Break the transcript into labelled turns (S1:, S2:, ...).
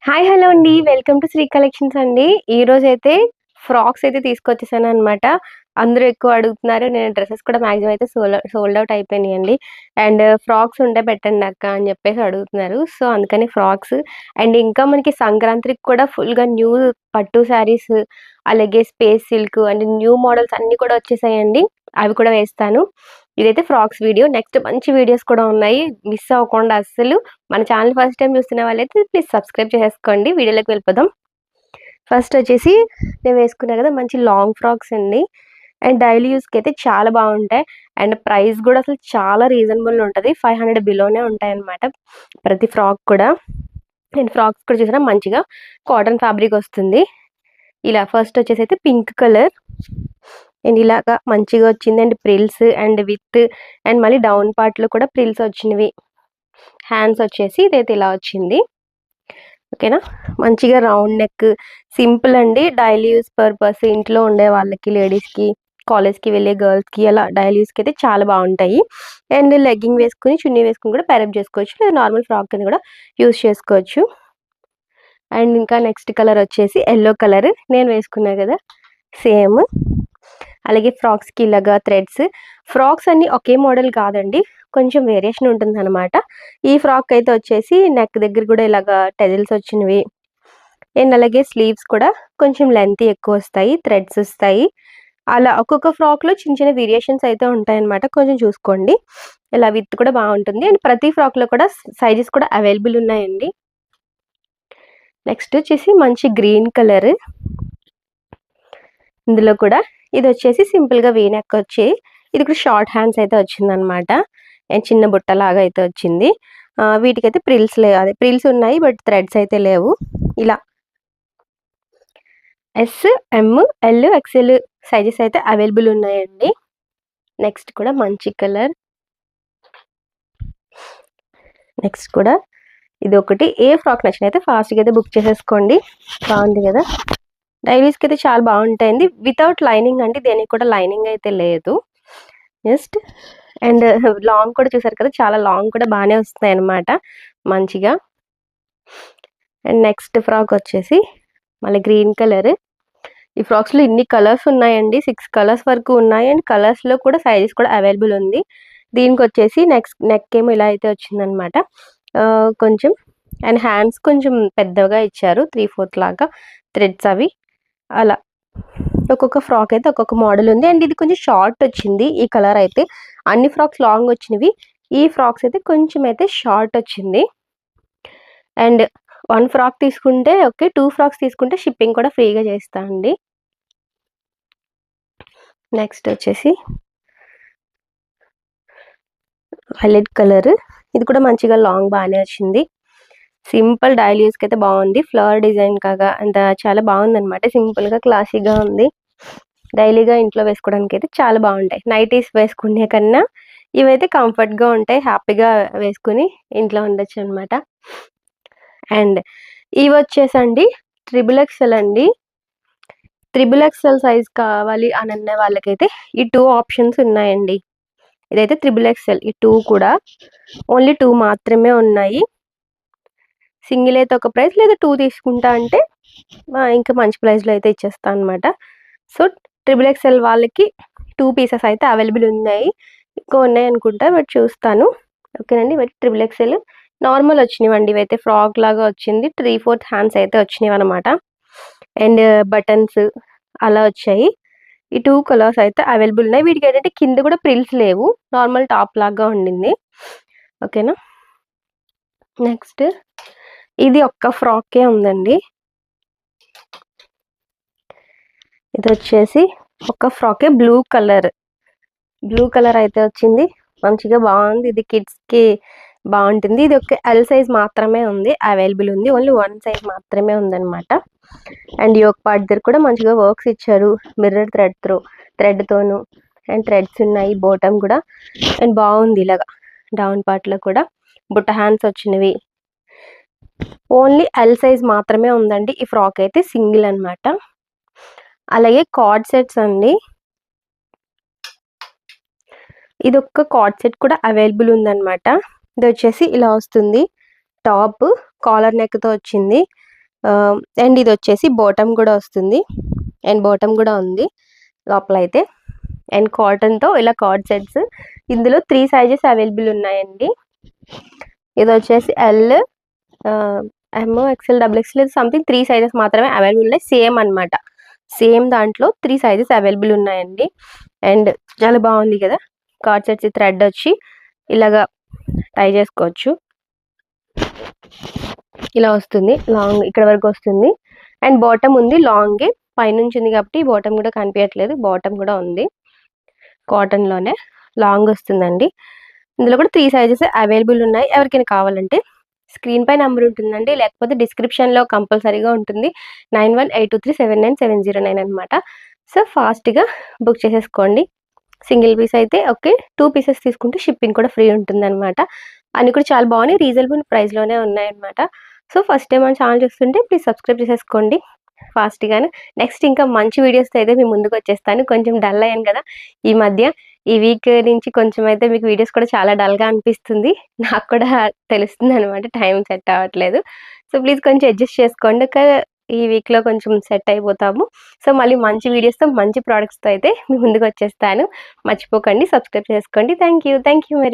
S1: Hi! Hello అండి. Welcome to Shri collections అండి. ఈరోజైతే ఫ్రాక్స్ అయితే తీసుకొచ్చేసాననమాట. అందరూ ఎక్కువ అడుగుతున్నారు. నేను డ్రెసెస్ కూడా మాక్సిమం అయితే సోల్డ్ ఔట్ అయిపోయినాయండి. అండ్ ఫ్రాక్స్ ఉంటే పెట్టండి అక్క అని చెప్పేసి అడుగుతున్నారు. సో, అందుకని ఫ్రాక్స్ అండ్ ఇంకా మనకి సంక్రాంతికి కూడా ఫుల్‌గా న్యూ పట్టు శారీస్, అలాగే space silk and new models అన్నీ కూడా వచ్చేసాయండి. అవి కూడా వేస్తాను. ఇదైతే ఫ్రాక్స్ వీడియో. నెక్స్ట్ మంచి వీడియోస్ కూడా ఉన్నాయి. మిస్ అవ్వకుండా అస్సలు మన ఛానల్ ఫస్ట్ టైం చూస్తున్న వాళ్ళైతే ప్లీజ్ సబ్స్క్రైబ్ చేసేసుకోండి. వీడియోలోకి వెళ్ళిపోదాం. ఫస్ట్ వచ్చేసి నేను వేసుకున్నా కదా మంచి లాంగ్ ఫ్రాక్స్ అండి. అండ్ డైలీ యూస్‌కి అయితే చాలా బాగుంటాయి. అండ్ ప్రైస్ కూడా అసలు చాలా రీజనబుల్ ఉంటది. 500 బిలోనే ఉంటాయన్నమాట ప్రతి ఫ్రాక్ కూడా. అండ్ ఫ్రాక్స్ కూడా చూసారా మంచిగా కాటన్ ఫ్యాబ్రిక్ వస్తుంది. ఇలా ఫస్ట్ వచ్చేసి అయితే పింక్ కలర్ అండ్ ఇలాగా మంచిగా వచ్చింది. అండ్ ప్రిల్స్ అండ్ విత్ అండ్ మళ్ళీ డౌన్ పార్ట్‌లో కూడా ప్రిల్స్ వచ్చినవి. హ్యాండ్స్ వచ్చేసి ఇదైతే ఇలా వచ్చింది. ఓకేనా. మంచిగా రౌండ్ నెక్ సింపుల్ అండి. డైలీ యూస్ పర్పస్ ఇంట్లో ఉండే వాళ్ళకి, లేడీస్‌కి, కాలేజ్‌కి వెళ్ళే గర్ల్స్‌కి అలా డైలీ యూస్‌కి అయితే చాలా బాగుంటాయి. అండ్ లెగ్గింగ్ వేసుకొని, చున్నీ వేసుకొని కూడా పేరప్ చేసుకోవచ్చు. లేదా నార్మల్ ఫ్రాక్ కింద కూడా యూజ్ చేసుకోవచ్చు. అండ్ ఇంకా నెక్స్ట్ కలర్ వచ్చేసి యెల్లో కలర్ నేను వేసుకున్నా కదా సేమ్. అలాగే ఫ్రాక్స్‌కి ఇలాగా థ్రెడ్స్. ఫ్రాక్స్ అన్నీ ఒకే మోడల్ కాదండి. కొంచెం వేరియేషన్ ఉంటుందనమాట. ఈ ఫ్రాక్ అయితే వచ్చేసి నెక్ దగ్గర కూడా ఇలాగా టెజిల్స్ వచ్చినవి. అండ్ అలాగే స్లీవ్స్ కూడా కొంచెం లెంత్ ఎక్కువొస్తాయి. థ్రెడ్స్ వస్తాయి. అలా ఒక్కొక్క ఫ్రాక్‌లో చిన్న చిన్న వేరియేషన్స్ అయితే ఉంటాయన్నమాట. కొంచెం చూసుకోండి. ఇలా విత్ కూడా బాగుంటుంది. అండ్ ప్రతి ఫ్రాక్‌లో కూడా సైజెస్ కూడా అవైలబుల్ ఉన్నాయండి. నెక్స్ట్ వచ్చేసి మంచి గ్రీన్ కలర్. ఇందులో కూడా ఇదొచ్చేసి సింపుల్‌గా వీ నెక్ వచ్చి, ఇది కూడా షార్ట్ హ్యాండ్స్ అయితే వచ్చిందనమాట. అండ్ చిన్న బుట్టలాగా అయితే వచ్చింది. వీటికైతే అదే ప్రిల్స్ ఉన్నాయి. బట్ థ్రెడ్స్ అయితే లేవు. ఇలా ఎస్, ఎమ్, ఎల్, ఎక్స్‌ఎల్ సైజెస్ అయితే అవైలబుల్ ఉన్నాయండి. నెక్స్ట్ కూడా మంచి కలర్. నెక్స్ట్ కూడా ఇదొకటి. ఏ ఫ్రాక్ నచ్చినా అయితే ఫాస్ట్‌గా అయితే బుక్ చేసేసుకోండి. బాగుంది కదా! డైలీస్‌కి అయితే చాలా బాగుంటాయండి. వితౌట్ లైనింగ్ అండి. దేనికి కూడా లైనింగ్ అయితే లేదు. జస్ట్ అండ్ లాంగ్ కూడా చూసారు కదా! చాలా లాంగ్ కూడా బానే వస్తాయన్నమాట మంచిగా. అండ్ నెక్స్ట్ ఫ్రాక్ వచ్చేసి మళ్ళీ గ్రీన్ కలర్. ఈ ఫ్రాక్స్‌లో ఇన్ని కలర్స్ ఉన్నాయండి. 6 కలర్స్ వరకు ఉన్నాయి. అండ్ కలర్స్‌లో కూడా సైజెస్ కూడా అవైలబుల్ ఉంది. దీనికొచ్చేసి నెక్ ఏమో ఇలా అయితే వచ్చిందనమాట. కొంచెం అండ్ హ్యాండ్స్ కొంచెం పెద్దగా ఇచ్చారు. 3/4 లాగా థ్రెడ్స్ అవి. అలా ఒక్కొక్క ఫ్రాక్ అయితే ఒక్కొక్క మోడల్ ఉంది. అండ్ ఇది కొంచెం షార్ట్ వచ్చింది. ఈ కలర్ అయితే అన్ని ఫ్రాక్స్ లాంగ్ వచ్చినవి. ఈ ఫ్రాక్స్ అయితే కొంచెం అయితే షార్ట్ వచ్చింది. అండ్ 1 ఫ్రాక్ తీసుకుంటే ఓకే. 2 ఫ్రాక్స్ తీసుకుంటే షిప్పింగ్ కూడా ఫ్రీగా చేస్తా అండి. నెక్స్ట్ వచ్చేసి వైలెట్ కలర్. ఇది కూడా మంచిగా లాంగ్ బానే వచ్చింది. సింపుల్ డైలీ యూస్‌కి అయితే బాగుంది. ఫ్లవర్ డిజైన్ కాగా అంత చాలా బాగుందనమాట. సింపుల్‌గా క్లాసీగా ఉంది. డైలీగా ఇంట్లో వేసుకోవడానికి అయితే చాలా బాగుంటాయి. నైటీస్ వేసుకునే కన్నా ఇవైతే కంఫర్ట్‌గా ఉంటాయి. హ్యాపీగా వేసుకొని ఇంట్లో ఉండొచ్చనమాట. అండ్ ఇవొచ్చేసండి ట్రిపుల్ ఎక్సెల్ అండి. ట్రిపుల్ ఎక్సెల్ సైజ్ కావాలి అని అనే వాళ్ళకైతే ఈ 2 ఆప్షన్స్ ఉన్నాయండి. ఇదైతే ట్రిపుల్ ఎక్సెల్. ఈ 2 కూడా ఓన్లీ 2 మాత్రమే ఉన్నాయి. సింగిల్ అయితే ఒక ప్రైస్, లేదా 2 తీసుకుంటా అంటే ఇంకా మంచి ప్రైస్‌లో అయితే ఇచ్చేస్తా అనమాట. సో, ట్రిపుల్ ఎక్సెల్ వాళ్ళకి 2 పీసెస్ అయితే అవైలబుల్ ఉన్నాయి. ఇంకా ఉన్నాయనుకుంటా బట్ చూస్తాను. ఓకేనండి. ఇవైతే ట్రిపుల్ ఎక్సెల్ నార్మల్ వచ్చినవండి. ఇవైతే ఫ్రాక్ లాగా వచ్చింది. 3/4 హ్యాండ్స్ అయితే వచ్చినవనమాట. అండ్ బటన్స్ అలా వచ్చాయి. ఈ 2 కలర్స్ అయితే అవైలబుల్ ఉన్నాయి. వీటికేంటంటే కింద కూడా ప్రిల్స్ లేవు. నార్మల్ టాప్ లాగా ఉండింది. ఓకేనా. నెక్స్ట్ ఇది ఒక్క ఫ్రాకే ఉందండి. ఇదొచ్చేసి ఒక ఫ్రాకే బ్లూ కలర్. బ్లూ కలర్ అయితే వచ్చింది. మంచిగా బాగుంది. ఇది కిడ్స్‌కి బాగుంటుంది. ఇది ఒక ఎల్ సైజ్ మాత్రమే ఉంది. అవైలబుల్ ఉంది. ఓన్లీ 1 సైజ్ మాత్రమే ఉందనమాట. అండ్ యోక్ పార్ట్ దగ్గర కూడా మంచిగా వర్క్స్ ఇచ్చారు. మిర్రర్ థ్రెడ్‌తోను అండ్ థ్రెడ్స్ ఉన్నాయి. బాటమ్ కూడా అండ్ బాగుంది ఇలాగా. డౌన్ పార్ట్‌లో కూడా బుట్ట హ్యాండ్స్ వచ్చినవి. ఓన్లీ ఎల్ సైజ్ మాత్రమే ఉందండి. ఈ ఫ్రాక్ అయితే సింగిల్ అనమాట. అలాగే కార్డ్ సెట్స్ అండి. ఇదొక్క కార్డ్ సెట్ కూడా అవైలబుల్ ఉందనమాట. ఇదొచ్చేసి ఇలా వస్తుంది. టాప్ కాలర్ నెక్‌తో వచ్చింది. అండ్ ఇది వచ్చేసి బాటమ్ కూడా వస్తుంది, అండ్ బాటమ్ కూడా ఉంది లోపల అయితే. అండ్ కాటన్తో ఇలా కార్డ్ సెట్స్, ఇందులో 3 సైజెస్ అవైలబుల్ ఉన్నాయండి. ఇది వచ్చేసి L, M, XL, double XL something 3 sizes మాత్రమే అవైలబుల్ ఉన్నాయి. సేమ్ అనమాట, సేమ్ దాంట్లో 3 సైజెస్ అవైలబుల్ ఉన్నాయండి. అండ్ చాలా బాగుంది కదా కార్డ్ సెట్స్. థ్రెడ్ వచ్చి ఇలాగా టై చేసుకోవచ్చు, ఇలా వస్తుంది, లాంగ్ ఇక్కడ వరకు వస్తుంది. అండ్ బాటమ్ ఉంది లాంగే, పైనుంచి ఉంది కాబట్టి బాటమ్ కూడా కనిపించట్లేదు, బాటమ్ కూడా ఉంది కాటన్లోనే, లాంగ్ వస్తుందండి. ఇందులో కూడా 3 సైజెస్ అవైలబుల్ ఉన్నాయి. ఎవరికైనా కావాలంటే స్క్రీన్ పై నెంబర్ ఉంటుందండి, లేకపోతే డిస్క్రిప్షన్లో కంపల్సరీగా ఉంటుంది, 9182379709 అనమాట. సో ఫాస్ట్గా బుక్ చేసేసుకోండి. సింగిల్ పీస్ అయితే ఓకే, 2 పీసెస్ తీసుకుంటే షిప్పింగ్ కూడా ఫ్రీ ఉంటుంది అనమాట. అన్నీ కూడా చాలా బాగున్నాయి, రీజనబుల్ ప్రైస్లోనే ఉన్నాయన్నమాట. సో ఫస్ట్ టైం మన ఛానల్ చూస్తుంటే ప్లీజ్ సబ్స్క్రైబ్ చేసేసుకోండి ఫాస్ట్గానే. నెక్స్ట్ ఇంకా మంచి వీడియోస్తో అయితే మీ ముందుకు వచ్చేస్తాను. కొంచెం డల్ అయ్యాను కదా ఈ మధ్య, ఈ వీక్ నుంచి కొంచెం అయితే మీకు వీడియోస్ కూడా చాలా డల్గా అనిపిస్తుంది, నాకు కూడా తెలుస్తుంది అనమాట, టైం సెట్ అవ్వట్లేదు. సో ప్లీజ్ కొంచెం అడ్జస్ట్ చేసుకోండి, ఈ వీక్లో కొంచెం సెట్ అయిపోతాము. సో మళ్ళీ మంచి వీడియోస్తో మంచి ప్రోడక్ట్స్తో అయితే మీ ముందుకు వచ్చేస్తాను. మర్చిపోకండి, సబ్స్క్రైబ్ చేసుకోండి. Thank you very